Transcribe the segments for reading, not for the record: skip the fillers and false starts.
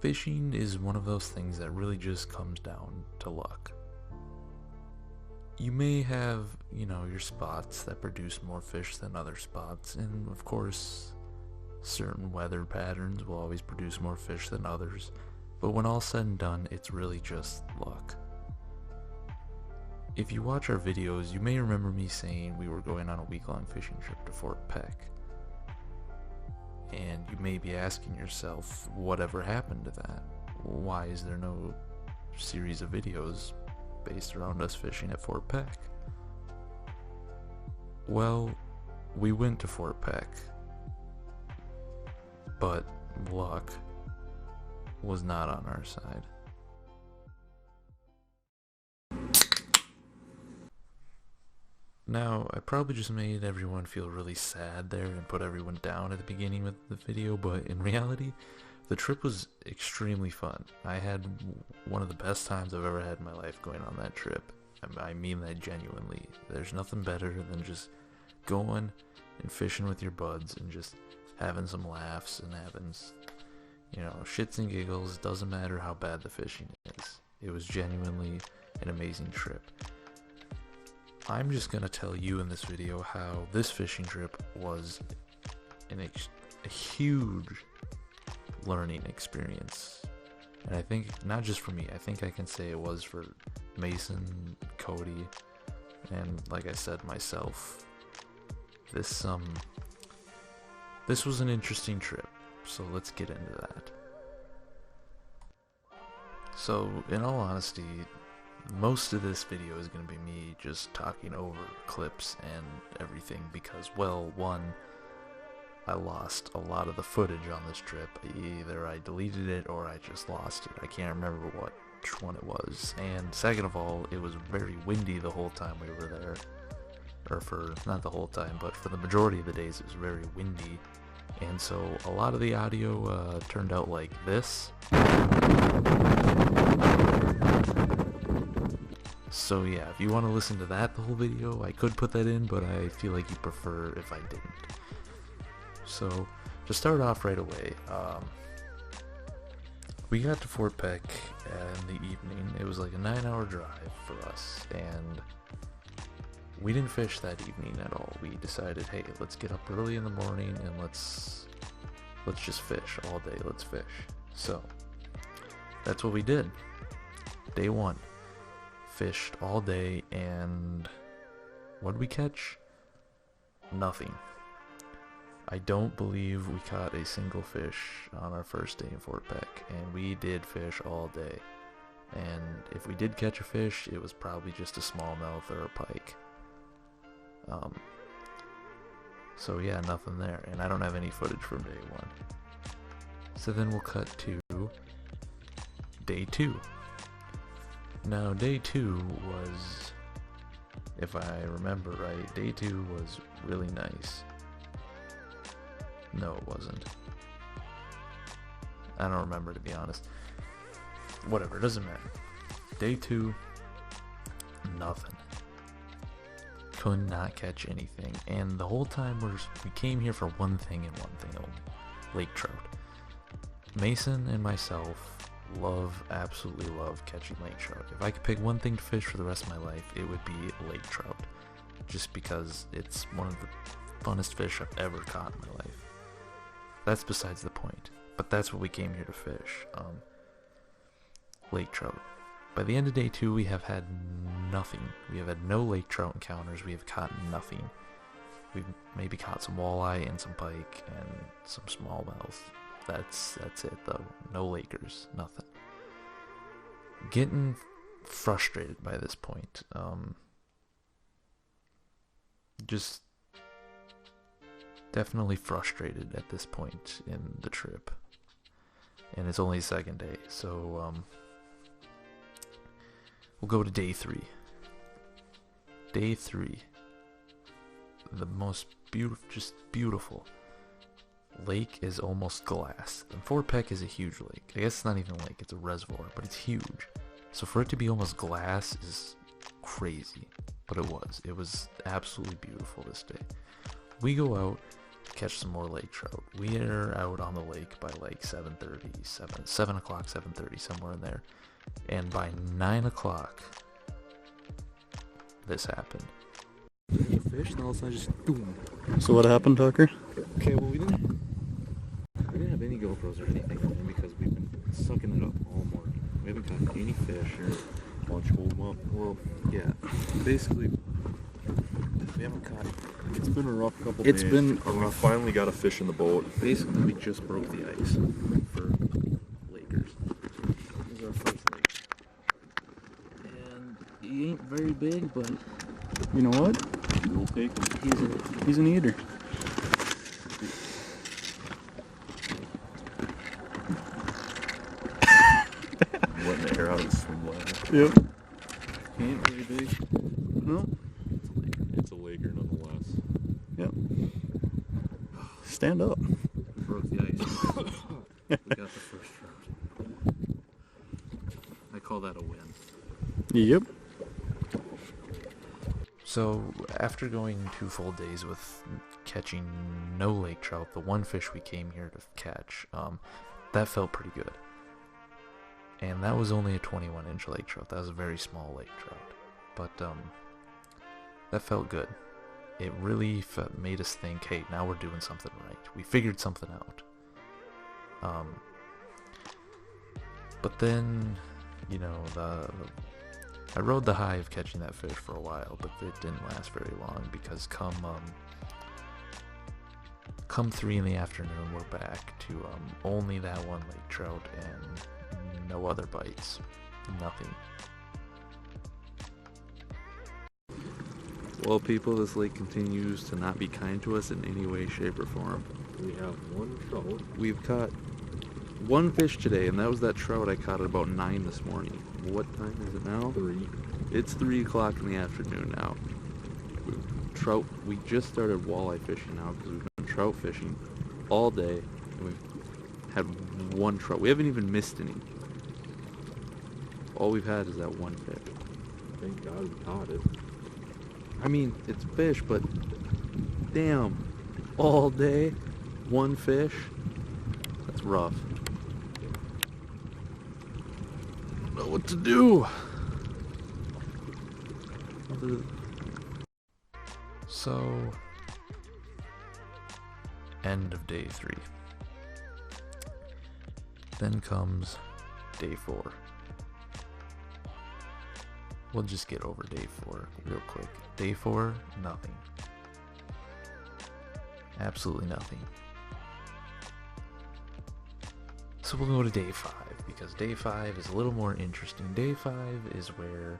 Fishing is one of those things that really just comes down to luck. You may have, your spots that produce more fish than other spots, and of course, certain weather patterns will always produce more fish than others, but when all's said and done, it's really just luck. If you watch our videos, you may remember me saying we were going on a week-long fishing trip to Fort Peck. And you may be asking yourself, whatever happened to that? Why is there no series of videos based around us fishing at Fort Peck? Well, we went to Fort Peck, but luck was not on our side. Now, I probably just made everyone feel really sad there and put everyone down at the beginning of the video, but in reality, the trip was extremely fun. I had one of the best times I've ever had in my life going on that trip. I mean that genuinely. There's nothing better than just going and fishing with your buds and just having some laughs and having, shits and giggles. Doesn't matter how bad the fishing is. It was genuinely an amazing trip. I'm just going to tell you in this video how this fishing trip was a huge learning experience. And I think, not just for me, I think I can say it was for Mason, Cody, and like I said, myself. This was an interesting trip, so let's get into that. So, in all honesty, most of this video is going to be me just talking over clips and everything because, well, one, I lost a lot of the footage on this trip. Either I deleted it or I just lost it. I can't remember which one it was. And second of all, it was very windy the whole time we were there. Or for, not the whole time, but for the majority of the days it was very windy. And so a lot of the audio turned out like this. So yeah, if you want to listen to that the whole video, I could put that in, but I feel like you prefer if I didn't. So, to start off right away, we got to Fort Peck in the evening. It was like a 9-hour drive for us, and we didn't fish that evening at all. We decided, hey, let's get up early in the morning and let's just fish all day. Let's fish. So, that's what we did. Day one. Fished all day, and what did we catch? Nothing. I don't believe we caught a single fish on our first day in Fort Peck, and we did fish all day. And if we did catch a fish, it was probably just a smallmouth or a pike. So yeah, nothing there, and I don't have any footage from day one. So then we'll cut to day two. Now, day two was, if I remember right, day two was really nice. No, it wasn't. I don't remember, to be honest. Whatever, it doesn't matter. Day two, nothing. Could not catch anything. And the whole time we came here for one thing and one thing only. Lake trout. Mason and myself absolutely love catching lake trout. If I could pick one thing to fish for the rest of my life, it would be lake trout. Just because it's one of the funnest fish I've ever caught in my life. That's besides the point. But that's what we came here to fish. Lake trout. By the end of day two, we have had nothing. We have had no lake trout encounters. We have caught nothing. We've maybe caught some walleye and some pike and some smallmouth. That's it though. No Lakers, nothing. Getting frustrated by this point. Just definitely frustrated at this point in the trip. And it's only the second day, so we'll go to day three. Day three. The most beautiful. Lake is almost glass. And Fort Peck is a huge lake. I guess it's not even a lake, it's a reservoir, but it's huge. So for it to be almost glass is crazy. But it was absolutely beautiful this day. We go out, catch some more lake trout. We are out on the lake by like 7:30, 7 o'clock, 7:30, somewhere in there. And by 9 o'clock, this happened. Fish, and all of a sudden just boom. So what happened, Tucker? Okay, well we didn't have any GoPros or anything on them because we've been sucking it up all morning. We haven't caught any fish or Bunch hold them up. well, yeah. Basically, we haven't caught. It's been a rough couple days. It's been a We rough. finally got a fish in the boat. Basically, we just broke the ice for Lakers. This is our first lake, and he ain't very big, but You know what? We'll take him. He's an eater. Letting the air out of the swim bladder. Yep. he ain't very big. No. It's a Laker nonetheless. Yep. Stand up. We broke the ice. We got the first trout. I call that a win. Yep. So, after going 2 full days with catching no lake trout, the one fish we came here to catch, that felt pretty good. And that was only a 21-inch lake trout. That was a very small lake trout. But, that felt good. It really made us think, hey, now we're doing something right. We figured something out. But then, you know, I rode the high of catching that fish for a while, but it didn't last very long because come 3 in the afternoon, we're back to only that one lake trout and no other bites. Nothing. Well, people, this lake continues to not be kind to us in any way, shape, or form. We have one trout. We've caught one fish today, and that was that trout I caught at about 9 this morning. What time is it now? 3. It's 3 o'clock in the afternoon now. We just started walleye fishing now because we've been trout fishing all day, and we've had one trout. We haven't even missed any. All we've had is that one fish. Thank God we caught it. I mean, it's fish, but damn, all day, one fish? That's rough. I don't know what to do. So, end of day 3. Then comes day 4. We'll just get over day 4 real quick. Day 4, nothing. Absolutely nothing. So we'll go to day 5, because day 5 is a little more interesting. Day 5 is where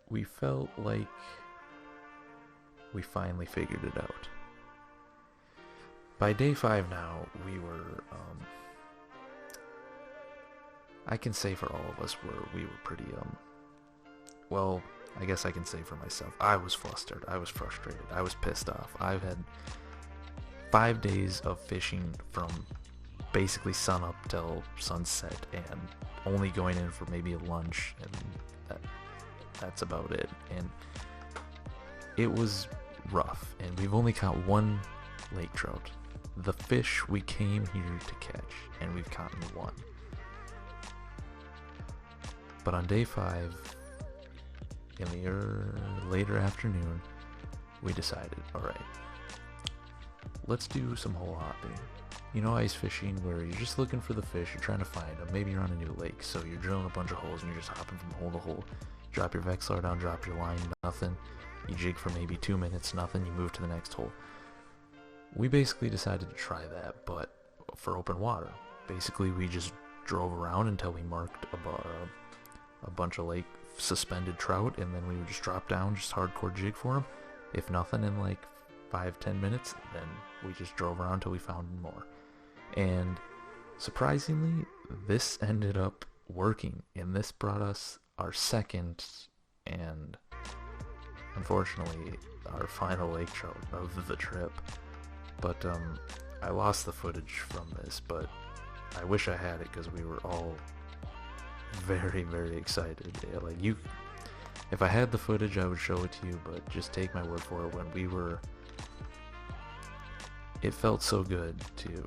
we felt like we finally figured it out. By day 5 now, we were, I can say for all of us, we were pretty, well, I guess I can say for myself, I was flustered, I was frustrated, I was pissed off. I've had 5 days of fishing from basically sun up till sunset, and only going in for maybe a lunch, and that's about it. And it was rough, and we've only caught one lake trout. The fish we came here to catch, and we've caught one. But on day 5, in the later afternoon, we decided, alright, let's do some hole hopping. You know, ice fishing, where you're just looking for the fish, you're trying to find them. Maybe you're on a new lake, so you're drilling a bunch of holes and you're just hopping from hole to hole. Drop your Vexilar down, drop your line, nothing. You jig for maybe 2 minutes, nothing, you move to the next hole. We basically decided to try that, but for open water. Basically, we just drove around until we marked a bunch of lake suspended trout, and then we would just drop down, just hardcore jig for them. If nothing in like 5-10 minutes, then we just drove around until we found more. And surprisingly, this ended up working, and this brought us our second and unfortunately our final lake trout of the trip. But I lost the footage from this, but I wish I had it because we were all very, very excited. Like, If I had the footage, I would show it to you, but just take my word for it. When we were, it felt so good to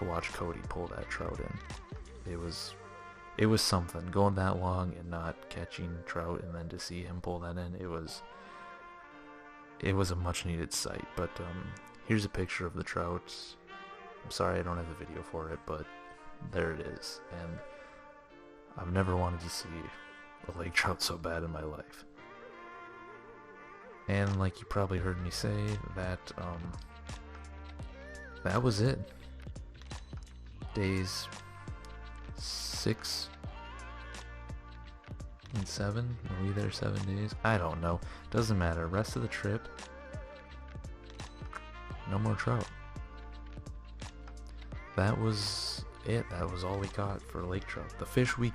watch Cody pull that trout in. It was something, going that long and not catching trout, and then to see him pull that in, it was a much needed sight. But here's a picture of the trout. I'm sorry I don't have the video for it, but there it is. And I've never wanted to see a lake trout so bad in my life. And like you probably heard me say, that was it. Days 6 and 7? Were we there 7 days? I don't know. Doesn't matter. Rest of the trip, no more trout. That was it. That was all we got for lake trout. The fish we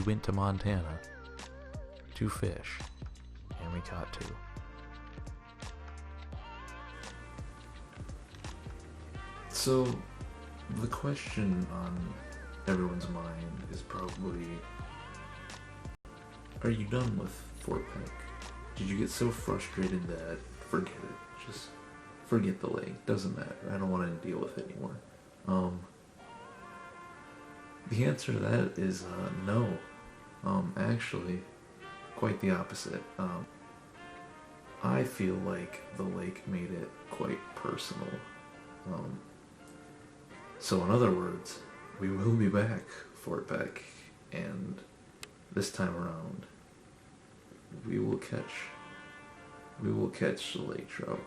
went to Montana to fish, and we caught 2. So, the question on everyone's mind is probably, are you done with Fort Peck? Did you get so frustrated that forget it? Just forget the lake. Doesn't matter. I don't want to deal with it anymore. The answer to that is no. Actually, quite the opposite. I feel like the lake made it quite personal. So in other words, we will be back, Fort Peck, and this time around, we will catch the lake trout.